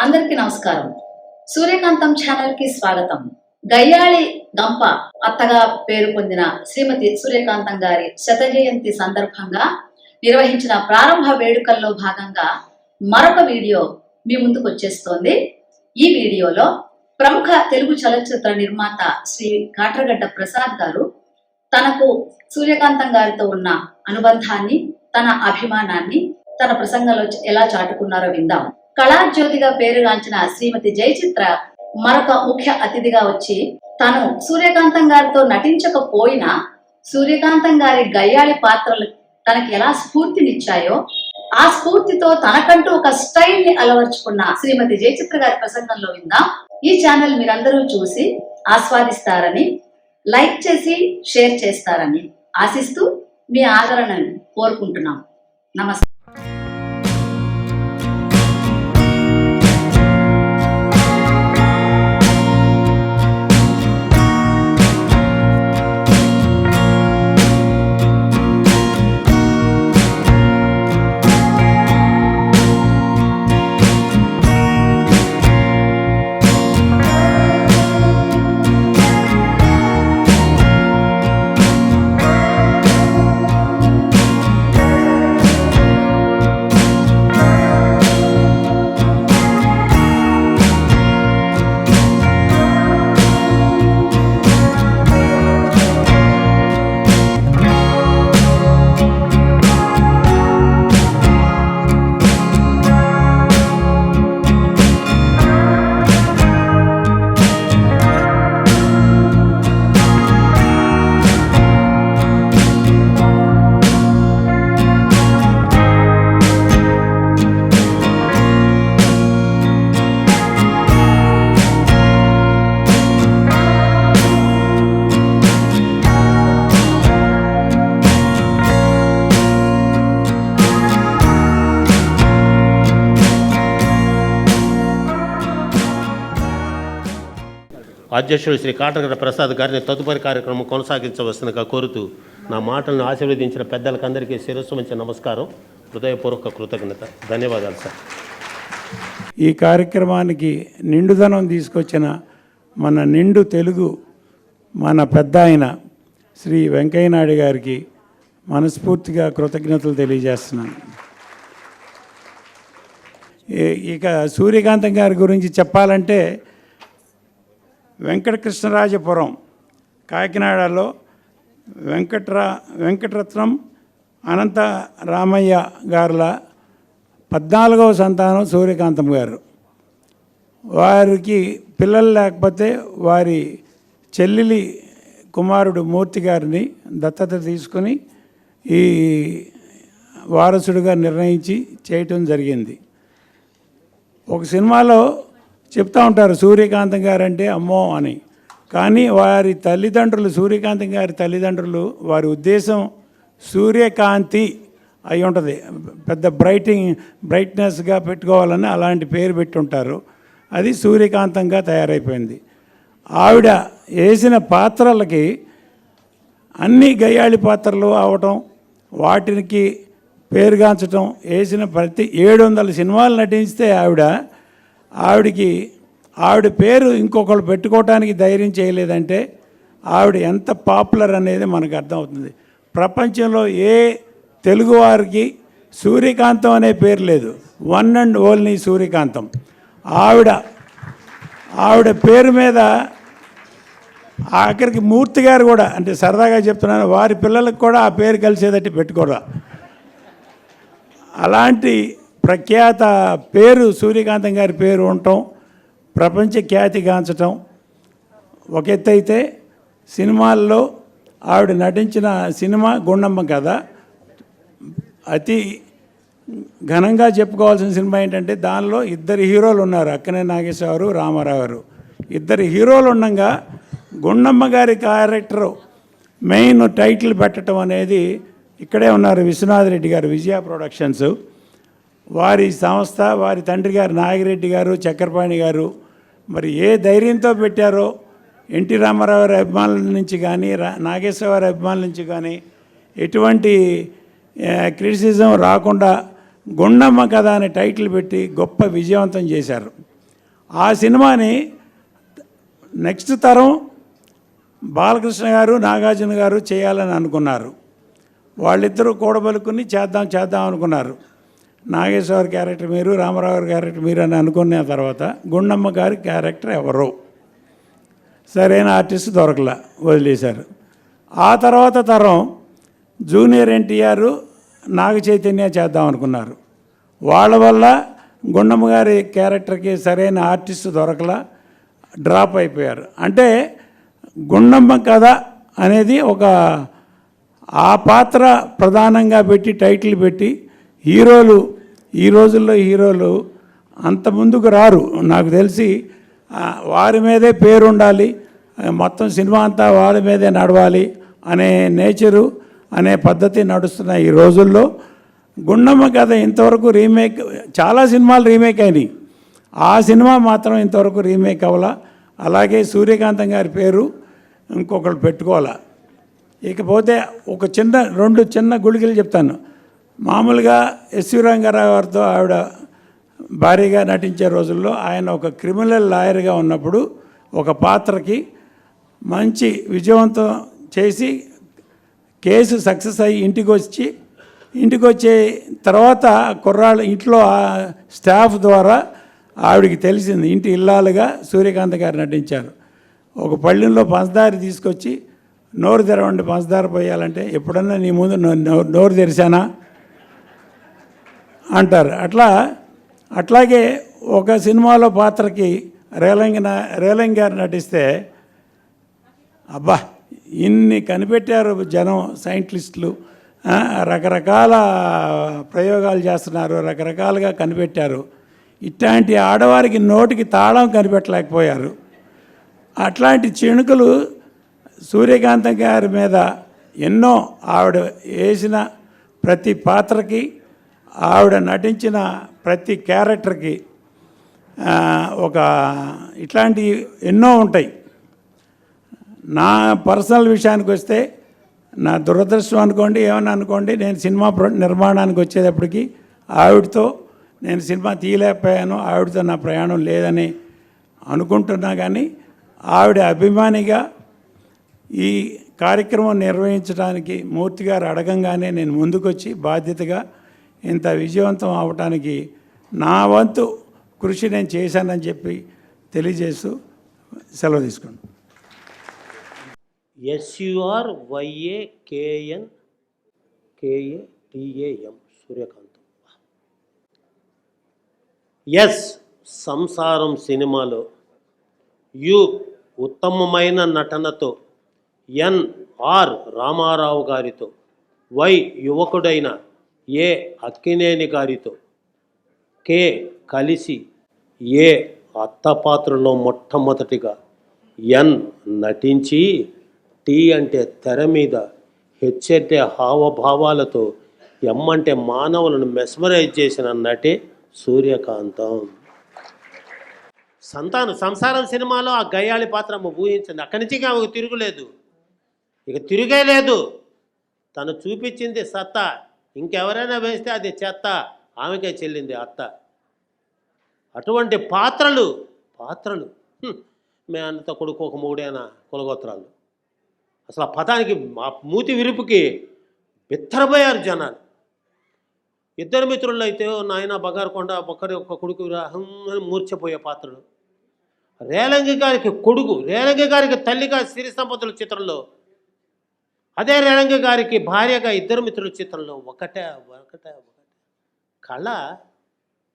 అందరికీ నమస్కారం. సూర్యకాంతం ఛానల్ కి స్వాగతం. గయ్యాళి గంప అత్తగా పేరు పొందిన శ్రీమతి సూర్యకాంతం గారి శత జయంతి సందర్భంగా నిర్వహించిన ప్రారంభ వేడుకల్లో భాగంగా మరొక వీడియో మీ ముందుకు వచ్చేస్తోంది. ఈ వీడియోలో ప్రముఖ తెలుగు చలనచిత్ర నిర్మాత శ్రీ కాట్రగడ్డ ప్రసాద్ గారు తనకు సూర్యకాంతం గారితో ఉన్న అనుబంధాన్ని, తన అభిమానాన్ని తన ప్రసంగంలో ఎలా చాటుకున్నారో విందాం. కళాజ్యోతిగా పేరుగాంచిన శ్రీమతి జయచిత్ర మరొక ముఖ్య అతిథిగా వచ్చి తను సూర్యకాంతం గారితో నటించకపోయినా సూర్యకాంతం గారి గయ్యాళి పాత్రలు తనకి ఎలా స్ఫూర్తినిచ్చాయో ఆ స్ఫూర్తితో తనకంటూ ఒక స్టైల్ ని అలవర్చుకున్న శ్రీమతి జయచిత్ర గారి ప్రసంగంలో విందాం. ఈ ఛానల్ మీరందరూ చూసి ఆస్వాదిస్తారని, లైక్ చేసి షేర్ చేస్తారని ఆశిస్తూ మీ ఆదరణను కోరుకుంటున్నాం. నమస్తే. అధ్యక్షుడు శ్రీ కాట్రగడ్డ ప్రసాద్ గారిని తదుపరి కార్యక్రమం కొనసాగించవలసిందిగా కోరుతూ నా మాటలను ఆశీర్వదించిన పెద్దలకందరికీ శిరస్సు మంచి నమస్కారం, హృదయపూర్వక కృతజ్ఞత, ధన్యవాదాలు సార్. ఈ కార్యక్రమానికి నిండుదనం తీసుకొచ్చిన మన నిండు తెలుగు మన పెద్ద ఆయన శ్రీ వెంకయ్యనాయుడు గారికి మనస్ఫూర్తిగా కృతజ్ఞతలు తెలియజేస్తున్నాను. ఇక సూర్యకాంతం గారి గురించి చెప్పాలంటే వెంకటకృష్ణరాజపురం కాకినాడలో వెంకటరత్నం అనంత రామయ్య గారుల 14వ సంతానం సూర్యకాంతం గారు. వారికి పిల్లలు లేకపోతే వారి చెల్లెలి కుమారుడు మూర్తి గారిని దత్తత తీసుకుని ఈ వారసుడిగా నిర్ణయించి చేయటం జరిగింది. ఒక సినిమాలో చెప్తూ ఉంటారు సూర్యకాంతం గారు అంటే అమ్మో అని, కానీ వారి తల్లిదండ్రులు, సూర్యకాంతం గారి తల్లిదండ్రులు, వారి ఉద్దేశం సూర్యకాంతి అయి ఉంటుంది, పెద్ద బ్రైట్నెస్గా పెట్టుకోవాలని అలాంటి పేరు పెట్టుంటారు. అది సూర్యకాంతంగా తయారైపోయింది. ఆవిడ వేసిన పాత్రలకి అన్ని గయ్యాళి పాత్రలు అవటం, వాటికి పేరుగాంచటం, వేసిన ప్రతి 700 సినిమాలు నటించితే ఆవిడ పేరు ఇంకొకళ్ళు పెట్టుకోవటానికి ధైర్యం చేయలేదంటే ఆవిడ ఎంత పాపులర్ అనేది మనకు అర్థమవుతుంది. ప్రపంచంలో ఏ తెలుగువారికి సూర్యకాంతం అనే పేరు లేదు, వన్ అండ్ ఓన్లీ సూర్యకాంతం. ఆవిడ పేరు మీద ఆఖరికి మూర్తి గారు కూడా, అంటే సరదాగా చెప్తున్నాను, వారి పిల్లలకు కూడా ఆ పేరు కలిసేదట్టి పెట్టుకోరా. అలాంటి ప్రఖ్యాత పేరు సూర్యకాంతం గారి పేరు ఉండటం, ప్రపంచ ఖ్యాతిగాంచటం ఒక ఎత్తు అయితే, సినిమాల్లో ఆవిడ నటించిన సినిమా గుండమ్మ కథ అతి ఘనంగా చెప్పుకోవాల్సిన సినిమా ఏంటంటే దానిలో 2 హీరోలు ఉన్నారు, అక్కినేని నాగేశ్వరరావు, రామారావు గారు. 2 హీరోలు ఉండగా గుండమ్మ గారి క్యారెక్టరు మెయిన్ టైటిల్ పెట్టడం అనేది, ఇక్కడే ఉన్నారు విశ్వనాథ్ రెడ్డి గారు, విజయ ప్రొడక్షన్స్, వారి సంస్థ, వారి తండ్రి గారు నాగిరెడ్డి గారు, చక్రపాణి గారు మరి ఏ ధైర్యంతో పెట్టారో, ఎన్టీ రామారావు గారి అభిమానుల నుంచి కానీ నాగేశ్వర గారి అభిమానుల నుంచి కానీ ఎటువంటి క్రిటిసిజం రాకుండా గుండమ్మ కథ అనే టైటిల్ పెట్టి గొప్ప విజయవంతం చేశారు. ఆ సినిమాని నెక్స్ట్ తరం బాలకృష్ణ గారు నాగార్జున గారు చేయాలని అనుకున్నారు. వాళ్ళిద్దరూ కూడబలుకుని చేద్దాం అనుకున్నారు. నాగేశ్వర క్యారెక్టర్ మీరు, రామారావు గారి క్యారెక్టర్ మీరు అని అనుకున్న తర్వాత గుండమ్మ గారి క్యారెక్టర్ ఎవరో సరైన ఆర్టిస్ట్ దొరకలా, వదిలేశారు. ఆ తర్వాత తరం జూనియర్ ఎన్టీఆర్, నాగ చైతన్య చేద్దాం అనుకున్నారు. వాళ్ళ వల్ల గుండమ్మ గారి క్యారెక్టర్కి సరైన ఆర్టిస్ట్ దొరకలా, డ్రాప్ అయిపోయారు. అంటే గుండమ్మ కథ అనేది ఒక ఆ పాత్ర ప్రధానంగా పెట్టి టైటిల్ పెట్టి హీరోలు ఈ రోజుల్లో హీరోలు అంత ముందుకు రారు. నాకు తెలిసి వారి మీదే పేరు ఉండాలి, మొత్తం సినిమా అంతా వాళ్ళ మీదే నడవాలి అనే నేచరు అనే పద్ధతి నడుస్తున్న ఈ రోజుల్లో గుండమ్మ కథ ఇంతవరకు రీమేక్, చాలా సినిమాలు రీమేక్ అయినాయి, ఆ సినిమా మాత్రం ఇంతవరకు రీమేక్ అవ్వాలా. అలాగే సూర్యకాంతం గారి పేరు ఇంకొకరు పెట్టుకోవాలా. ఇకపోతే ఒక రెండు చిన్న గుళికలు చెప్తాను. మామూలుగా ఎస్వి రంగారావు గారితో ఆవిడ భారీగా నటించే రోజుల్లో ఆయన ఒక క్రిమినల్ లాయర్గా ఉన్నప్పుడు ఒక పాత్రకి మంచి విజయవంతం చేసి కేసు సక్సెస్ అయ్యి ఇంటికి వచ్చే తర్వాత కుర్రాళ్ళు ఇంట్లో స్టాఫ్ ద్వారా ఆవిడికి తెలిసింది ఇంటి ఇల్లాలుగా సూర్యకాంత్ గారు నటించారు. ఒక పళ్ళెంలో పంచదార తీసుకొచ్చి నోరు తెరవండి పంచదార పోయాలంటే ఎప్పుడన్నా నీ ముందు నోరు తెరిచానా అంటారు. అట్లాగే ఒక సినిమాలో పాత్రకి రేలంగి గారు నటిస్తే అబ్బా ఇన్ని కనిపెట్టారు జనం, సైంటిస్టులు రకరకాల ప్రయోగాలు చేస్తున్నారు, రకరకాలుగా కనిపెట్టారు. ఇట్లాంటి ఆడవారికి నోటికి తాళం కనిపెట్టలేకపోయారు. అట్లాంటి చిణుకులు సూర్యకాంతం గారి మీద ఎన్నో, ఆవిడ వేసిన ప్రతి పాత్రకి, ఆవిడ నటించిన ప్రతి క్యారెక్టర్కి ఒక ఇట్లాంటివి ఎన్నో ఉంటాయి. నా పర్సనల్ విషయానికి వస్తే నా దురదృష్టం అనుకోండి, ఏమన్నా అనుకోండి, నేను సినిమా నిర్మాణానికి వచ్చేటప్పటికి ఆవిడతో నేను సినిమా తీయలేకపోయాను, ఆవిడతో నా ప్రయాణం లేదని అనుకుంటున్నా. కానీ ఆవిడ అభిమానిగా ఈ కార్యక్రమం నిర్వహించడానికి మూర్తి గారు అడగంగానే నేను ముందుకొచ్చి బాధ్యతగా ఇంత విజయవంతం అవటానికి నా వంతు కృషి నేను చేశానని చెప్పి తెలియజేస్తూ సెలవు తీసుకోండి. SURYAKNKATAM సూర్యకాంతం. ఎస్ సంసారం సినిమాలో ఉత్తమమైన నటనతో, NR రామారావు గారితో, యువకుడైన అక్కినేని గారితో, కలిసి అత్త పాత్రలో మొట్టమొదటిగా నటించి, T అంటే తెర మీద, H అంటే హావభావాలతో, M అంటే మానవులను మెస్మరైజ్ చేసిన నటే సూర్యకాంతం. సంసారం సినిమాలో ఆ గయ్యాళి పాత్ర ఊహించింది. అక్కడి నుంచి ఆమెకు తిరుగులేదు, ఇక తిరిగే లేదు. తను చూపించింది సత్తా, ఇంకెవరైనా వేస్తే అది చెత్త, ఆమెకే చెల్లింది అత్త. అటువంటి పాత్రలు మేమంతా కొడుకు ఒక మూడేనా కులగోత్రాలు. అసలు ఆ పదానికి మూతి విరుపుకి బిత్తరపోయారు జనాలు. ఇద్దరు మిత్రులు అయితే నాయన బగారుకొండ ఒకరి ఒక కొడుకు మూర్చపోయే పాత్రలు. రేలంగి గారికి తల్లిగా సిరి సంపదల చిత్రంలో, అదే రేలంగి గారికి భార్యగా ఇద్దరు మిత్రుల చిత్రంలో ఒకటే కళ.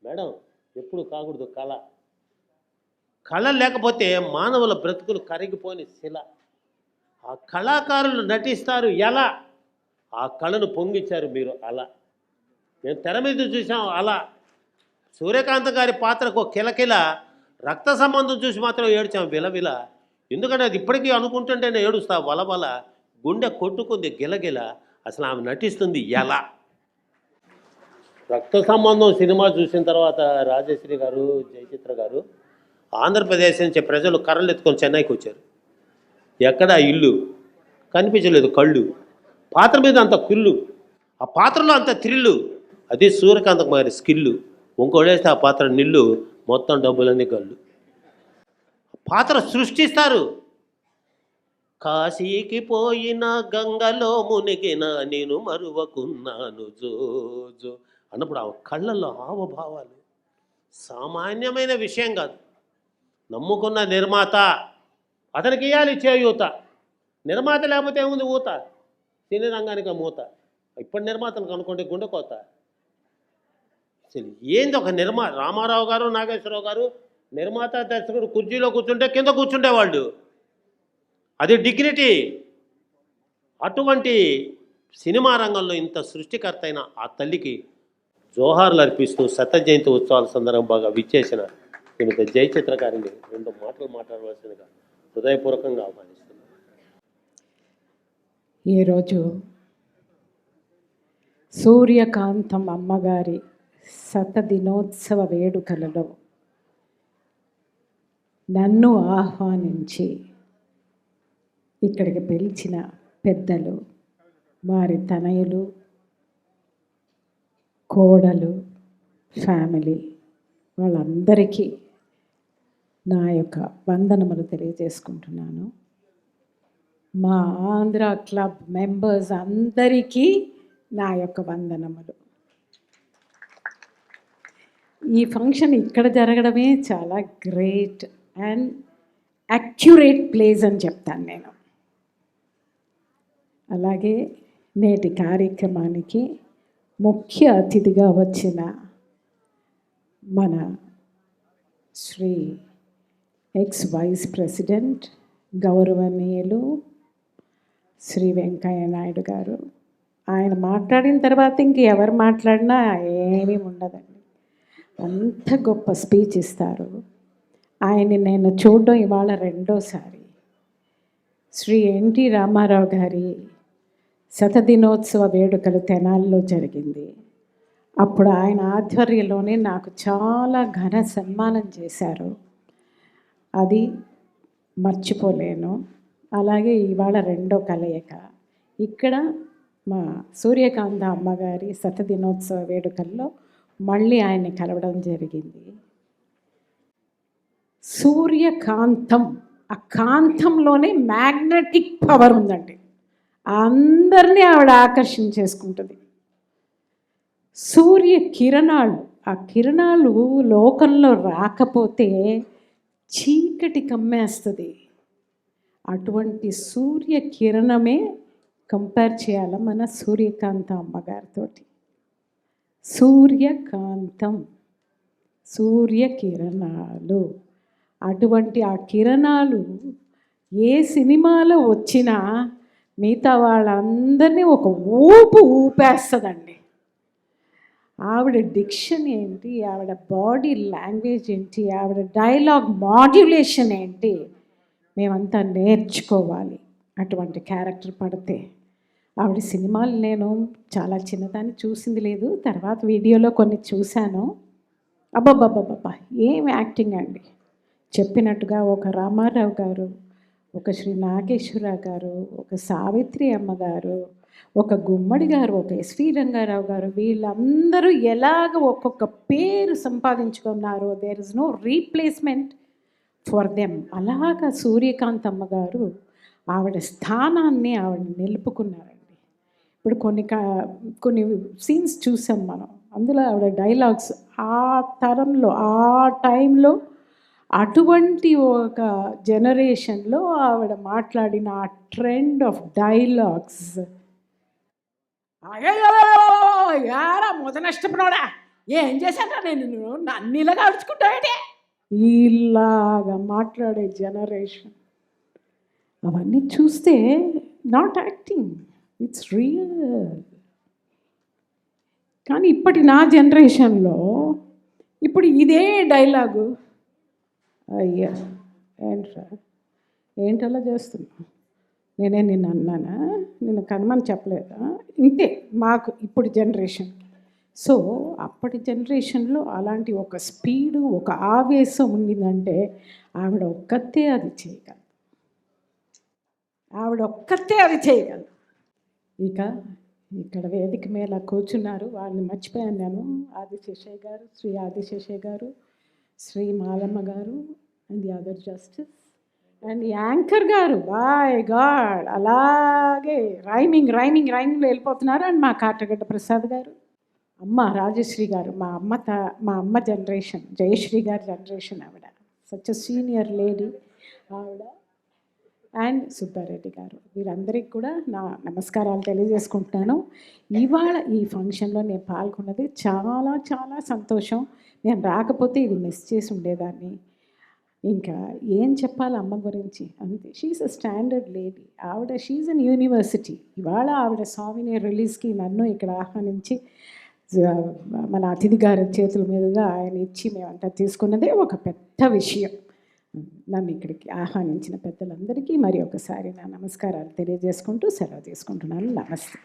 మేడం ఎప్పుడు కాకూడదు కళ లేకపోతే మానవుల బ్రతుకులు కరిగిపోని శిల. ఆ కళాకారులు నటిస్తారు ఎలా, ఆ కళను పొంగిచ్చారు మీరు అలా. మేము తెర మీద చూసాం అలా. సూర్యకాంత్ గారి పాత్రకు కిలకిల, రక్త సంబంధం చూసి మాత్రం ఏడ్చాం విలవిల. ఎందుకంటే అది ఇప్పటికీ అనుకుంటుంటేనే ఏడుస్తా వలవల, గుండె కొట్టుకుంది గిలగిల. అసలు ఆమె నటిస్తుంది ఎలా. రక్త సంబంధం సినిమా చూసిన తర్వాత రాజశ్రీ గారు, జయచిత్ర గారు ఆంధ్రప్రదేశ్ నుంచి ప్రజలు కర్రలు ఎత్తుకొని చెన్నైకి వచ్చారు. ఎక్కడ ఇల్లు కనిపించలేదు, కళ్ళు. పాత్ర మీద అంత కుళ్ళు, ఆ పాత్రలో అంత థ్రిల్లు. అది సూర్యకాంత్ గారి స్కిల్లు. ఇంకోడేస్తే ఆ పాత్ర నిల్లు, మొత్తం డబ్బులన్నీ గల్లు. పాత్ర సృష్టిస్తారు. కాశీకి పోయిన గంగలో మునిగిన నేను మరువకున్నాను జోజో అన్నప్పుడు ఆ కళ్ళల్లో హావభావాలు సామాన్యమైన విషయం కాదు. నమ్ముకున్న నిర్మాత అతనికి ఇవ్వాలి చేయూత. నిర్మాత లేకపోతే ఏముంది ఊత, సినీ రంగానికి మూత. ఇప్పటి నిర్మాతలకు అనుకోండి గుండెకోత. అసలు ఏంది ఒక రామారావు గారు నాగేశ్వరరావు గారు నిర్మాత దర్శకుడు కుర్చీలో కూర్చుంటే కింద కూర్చుండేవాళ్ళు. అది డిగ్నిటీ. అటువంటి సినిమా రంగంలో ఇంత సృష్టికర్త అయిన ఆ తల్లికి జోహార్లు అర్పిస్తూ శత జయంతి ఉత్సవాల సందర్భంగా విచ్చేసిన శ్రీమతి జయచిత్ర గారిని 2 మాటలు మాట్లాడవలసిందిగా హృదయపూర్వకంగా ఆహ్వానిస్తున్నాను. ఈరోజు సూర్యకాంతం అమ్మగారి శతదినోత్సవ వేడుకలలో నన్ను ఆహ్వానించి ఇక్కడికి పిలిచిన పెద్దలు, వారి తనయులు, కోడలు, ఫ్యామిలీ వాళ్ళందరికీ నా యొక్క వందనములు తెలియజేసుకుంటున్నాను. మా ఆంధ్ర క్లబ్ మెంబర్స్ అందరికీ నా యొక్క వందనములు. ఈ ఫంక్షన్ ఇక్కడ జరగడమే చాలా గ్రేట్ అండ్ అక్యురేట్ ప్లేస్ అని చెప్తాను నేను. అలాగే నేటి కార్యక్రమానికి ముఖ్య అతిథిగా వచ్చిన మన శ్రీ ఎక్స్ వైస్ ప్రెసిడెంట్ గౌరవనీయులు శ్రీ వెంకయ్య నాయుడు గారు, ఆయన మాట్లాడిన తర్వాత ఇంక ఎవరు మాట్లాడినా ఏమీ ఉండదండి, అంత గొప్ప స్పీచ్ ఇస్తారు. ఆయన్ని నేను చూడడం ఇవాళ రెండోసారి. శ్రీ ఎన్టీ రామారావు గారి శతదినోత్సవ వేడుకలు తెనాలిలో జరిగింది. అప్పుడు ఆయన ఆధ్వర్యంలోనే నాకు చాలా ఘన సన్మానం చేశారు. అది మర్చిపోలేను. అలాగే ఇవాళ రెండో కలయిక ఇక్కడ మా సూర్యకాంత అమ్మగారి శతదినోత్సవ వేడుకల్లో మళ్ళీ ఆయన్ని కలవడం జరిగింది. సూర్యకాంతం, ఆ కాంతంలోనే మ్యాగ్నెటిక్ పవర్ ఉందండి. అందరినీ ఆవిడ ఆకర్షించేసుకుంటుంది. సూర్య కిరణాలు, ఆ కిరణాలు లోకంలో రాకపోతే చీకటి కమ్మేస్తుంది. అటువంటి సూర్య కిరణమే కంపేర్ చేయాలి మన సూర్యకాంత అమ్మగారితో. సూర్యకాంతం, సూర్యకిరణాలు. అటువంటి ఆ కిరణాలు ఏ సినిమాలో వచ్చినా మిగతా వాళ్ళందరినీ ఒక ఊపేస్తుందండి. ఆవిడ డిక్షన్ ఏంటి, ఆవిడ బాడీ లాంగ్వేజ్ ఏంటి, ఆవిడ డైలాగ్ మాడ్యులేషన్ ఏంటి, మేమంతా నేర్చుకోవాలి అటువంటి క్యారెక్టర్ పడితే. ఆవిడ సినిమాలు నేను చాలా చిన్నదాన్ని చూసింది లేదు, తర్వాత వీడియోలో కొన్ని చూశాను. అబ్బబ్బబ్బబ్బా ఏం యాక్టింగ్ అండి. చెప్పినట్టుగా ఒక రామారావు గారు, ఒక శ్రీ నాగేశ్వరరావు గారు, ఒక సావిత్రి అమ్మగారు, ఒక గుమ్మడి గారు, ఒక ఎస్వి రంగారావు గారు, వీళ్ళందరూ ఎలాగ ఒక్కొక్క పేరు సంపాదించుకున్నారో there is no replacement for them. అలాగా సూర్యకాంతమ్మ గారు ఆవిడ స్థానాన్ని ఆవిడ నిలుపుకున్నారండి. ఇప్పుడు కొన్ని సీన్స్ చూసాం మనం, అందులో ఆవిడ డైలాగ్స్ ఆ తరంలో ఆ టైంలో అటువంటి ఒక జనరేషన్లో ఆవిడ మాట్లాడిన ఆ ట్రెండ్ ఆఫ్ డైలాగ్స్, యారా మొద నష్టపడా ఏం చేశాను నేను, నన్ను ఇలాగా అడుచుకుంటాడే, ఇలాగా మాట్లాడే జనరేషన్. అవన్నీ చూస్తే నాట్ యాక్టింగ్, ఇట్స్ రియల్. కానీ ఇప్పటి నా జనరేషన్లో ఇప్పుడు ఇదే డైలాగు, అయ్యా ఏంటలా చేస్తున్నా, నేనే నిన్ను అన్నానా, నిన్ను కనమని చెప్పలేదా, ఇంతే మాకు ఇప్పుడు జనరేషన్. సో అప్పటి జనరేషన్లో అలాంటి ఒక స్పీడు, ఒక ఆవేశం ఉండిందంటే ఆవిడ ఒక్కతే అది చేయగలదు, ఆవిడ ఒక్కతే అది చేయగలదు. ఇక ఇక్కడ వేదిక మీద కూర్చున్నారు, వాళ్ళని మర్చిపోయాను నేను. ఆదిశేషయ్య గారు, శ్రీ ఆదిశేషయ్య గారు, శ్రీ మాలమ్మ గారు, and the other justice and anchor గారు బాయ్ గాడ్ అలాగే రైమింగ్లో వెళ్ళిపోతున్నారు. అండ్ మా కాటగడ్డ ప్రసాద్ గారు, అమ్మ రాజశ్రీ గారు, మా అమ్మ జనరేషన్, జయశ్రీ గారి జనరేషన్ ఆవిడ, సచ్ సీనియర్ లేడీ ఆవిడ, అండ్ సుబ్బారెడ్డి గారు, వీరందరికీ కూడా నా నమస్కారాలు తెలియజేసుకుంటున్నాను. ఇవాళ ఈ ఫంక్షన్లో నేను పాల్గొన్నది చాలా చాలా సంతోషం. నేను రాకపోతే ఇది మిస్ చేసి ఉండేదాన్ని. ఇంకా ఏం చెప్పాలి అమ్మ గురించి, అంతే. She's a standard lady. ఆవిడ షీఈస్ అన్ యూనివర్సిటీ. ఇవాళ ఆవిడ స్వామిని రిలీజ్కి నన్ను ఇక్కడ ఆహ్వానించి మన అతిథి గారి చేతుల మీదుగా ఆయన ఇచ్చి మేమంతా తీసుకున్నదే ఒక పెద్ద విషయం. నన్ను ఇక్కడికి ఆహ్వానించిన పెద్దలందరికీ మరి ఒకసారి నా నమస్కారాలు తెలియజేసుకుంటూ సెలవు తీసుకుంటున్నాను. నమస్తే.